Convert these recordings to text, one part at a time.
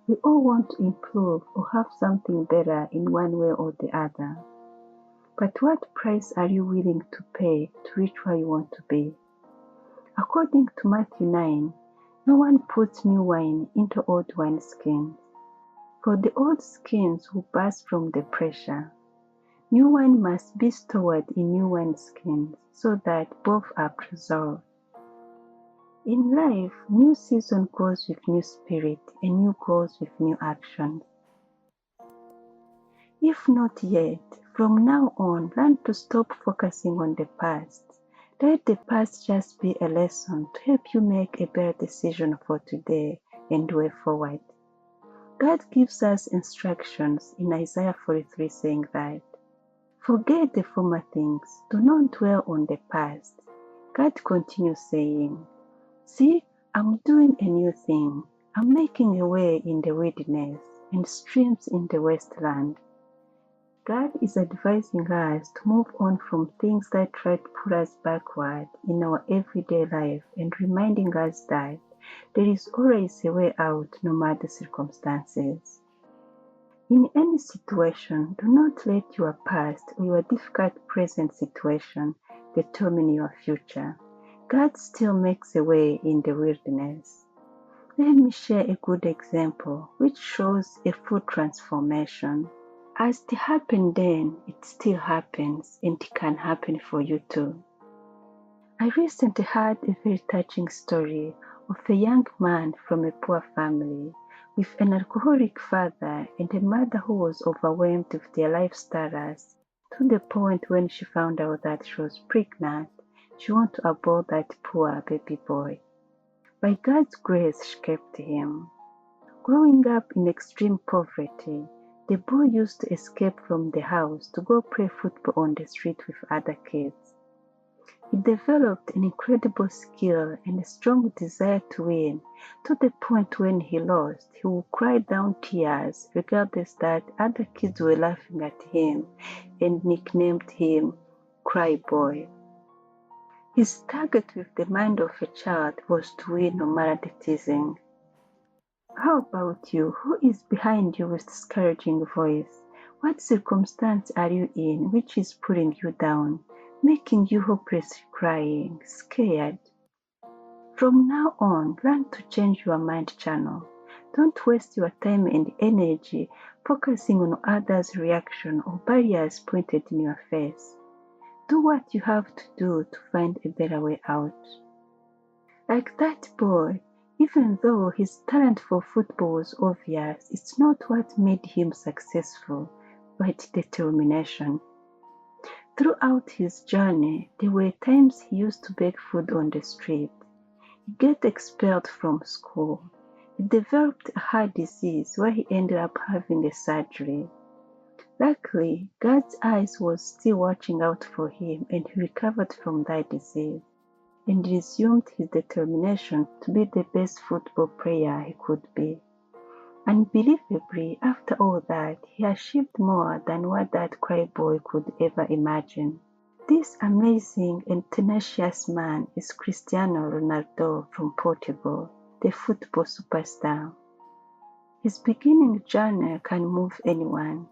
We all want to improve or have something better in one way or the other. But what price are you willing to pay to reach where you want to be? According to Matthew 9, no one puts new wine into old wineskins, for the old skins will burst from the pressure. New wine must be stored in new wineskins so that both are preserved. In life, new season goes with new spirit and new goals with new actions. If not yet, from now on, learn to stop focusing on the past. Let the past just be a lesson to help you make a better decision for today and way forward. God gives us instructions in Isaiah 43 saying that, "Forget the former things, do not dwell on the past." God continues saying, "See, I'm doing a new thing. I'm making a way in the wilderness and streams in the wasteland." God is advising us to move on from things that try to pull us backward in our everyday life and reminding us that there is always a way out no matter the circumstances. In any situation, do not let your past or your difficult present situation determine your future. God still makes a way in the wilderness. Let me share a good example which shows a full transformation. As it happened then, it still happens and it can happen for you too. I recently heard a very touching story of a young man from a poor family with an alcoholic father and a mother who was overwhelmed with their lifestyles to the point when she found out that she was pregnant, she wanted to abort that poor baby boy. By God's grace, she kept him. Growing up in extreme poverty, the boy used to escape from the house to go play football on the street with other kids. He developed an incredible skill and a strong desire to win, to the point when he lost, he would cry down tears regardless that other kids were laughing at him and nicknamed him Cry Boy. His target with the mind of a child was to win no matter the teasing. How about you? Who is behind you with discouraging voice? What circumstance are you in which is pulling you down, making you hopelessly crying, scared? From now on, learn to change your mind channel. Don't waste your time and energy focusing on others' reaction or barriers pointed in your face. Do what you have to do to find a better way out. Like that boy, even though his talent for football was obvious, it's not what made him successful, but determination. Throughout his journey, there were times he used to beg food on the street. He got expelled from school. He developed a heart disease where he ended up having a surgery. Luckily, God's eyes was still watching out for him and he recovered from that disease and resumed his determination to be the best football player he could be. Unbelievably, after all that, he achieved more than what that cry boy could ever imagine. This amazing and tenacious man is Cristiano Ronaldo from Portugal, the football superstar. His beginning journey can move anyone.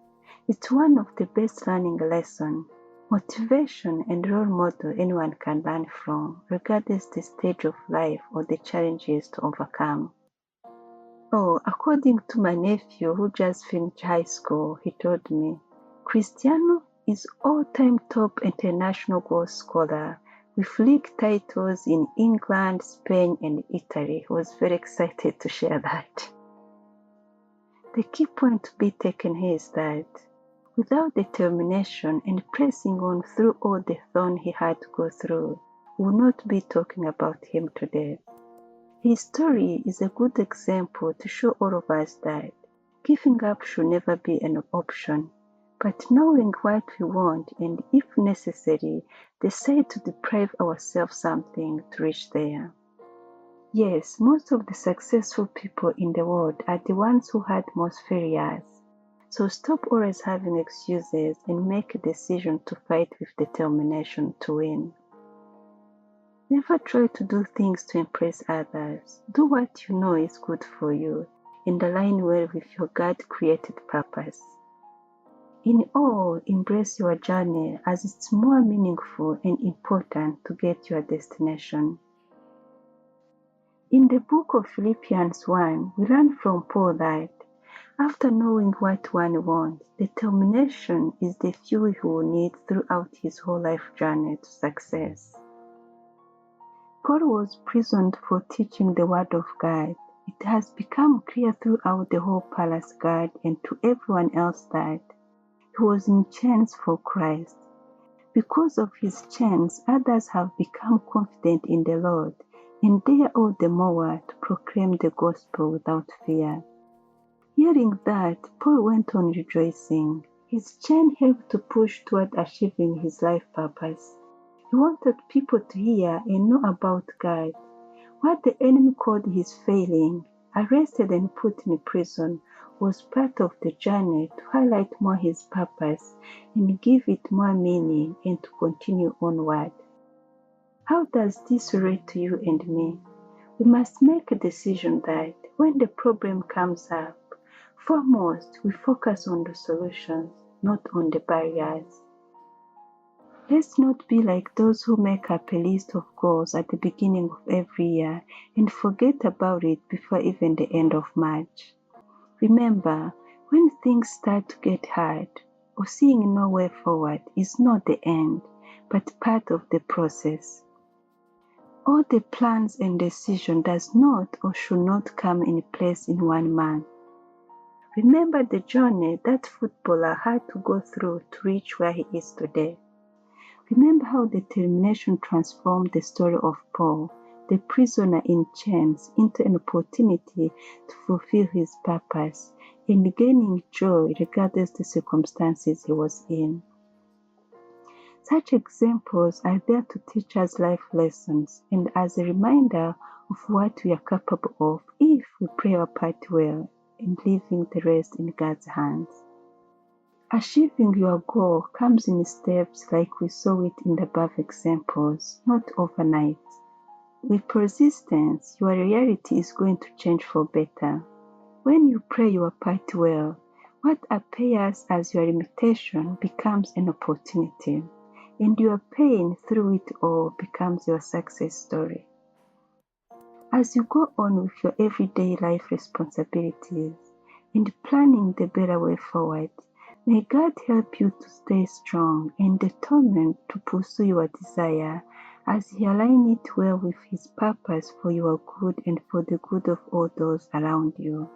It's one of the best learning lessons, motivation and role model anyone can learn from, regardless the stage of life or the challenges to overcome. Oh, according to my nephew who just finished high school, he told me, Cristiano is all-time top international goal scorer with league titles in England, Spain, and Italy. He was very excited to share that. The key point to be taken here is that without determination and pressing on through all the thorn he had to go through, we will not be talking about him today. His story is a good example to show all of us that giving up should never be an option, but knowing what we want and, if necessary, decide to deprive ourselves something to reach there. Yes, most of the successful people in the world are the ones who had most failures. So stop always having excuses and make a decision to fight with determination to win. Never try to do things to impress others. Do what you know is good for you and align well with your God-created purpose. In all, embrace your journey as it's more meaningful and important to get your destination. In the book of Philippians 1, we learn from Paul that after knowing what one wants, determination is the fuel he will need throughout his whole life journey to success. Paul was imprisoned for teaching the Word of God. It has become clear throughout the whole palace guard and to everyone else that he was in chains for Christ. Because of his chains, others have become confident in the Lord and dare all the more to proclaim the gospel without fear. Hearing that, Paul went on rejoicing. His chain helped to push toward achieving his life purpose. He wanted people to hear and know about God. What the enemy called his failing, arrested and put in prison, was part of the journey to highlight more his purpose and give it more meaning and to continue onward. How does this relate to you and me? We must make a decision that when the problem comes up, foremost we focus on the solutions, not on the barriers. Let's not be like those who make up a list of goals at the beginning of every year and forget about it before even the end of March. Remember, when things start to get hard, or seeing no way forward is not the end, but part of the process. All the plans and decisions does not or should not come in place in 1 month. Remember the journey that footballer had to go through to reach where he is today. Remember how determination transformed the story of Paul, the prisoner in chains, into an opportunity to fulfill his purpose and gaining joy regardless the circumstances he was in. Such examples are there to teach us life lessons and as a reminder of what we are capable of if we play our part well and leaving the rest in God's hands. Achieving your goal comes in steps like we saw it in the above examples, not overnight. With persistence, your reality is going to change for better. When you play your part well, what appears as your limitation becomes an opportunity, and your pain through it all becomes your success story. As you go on with your everyday life responsibilities and planning the better way forward, may God help you to stay strong and determined to pursue your desire as He aligns it well with His purpose for your good and for the good of all those around you.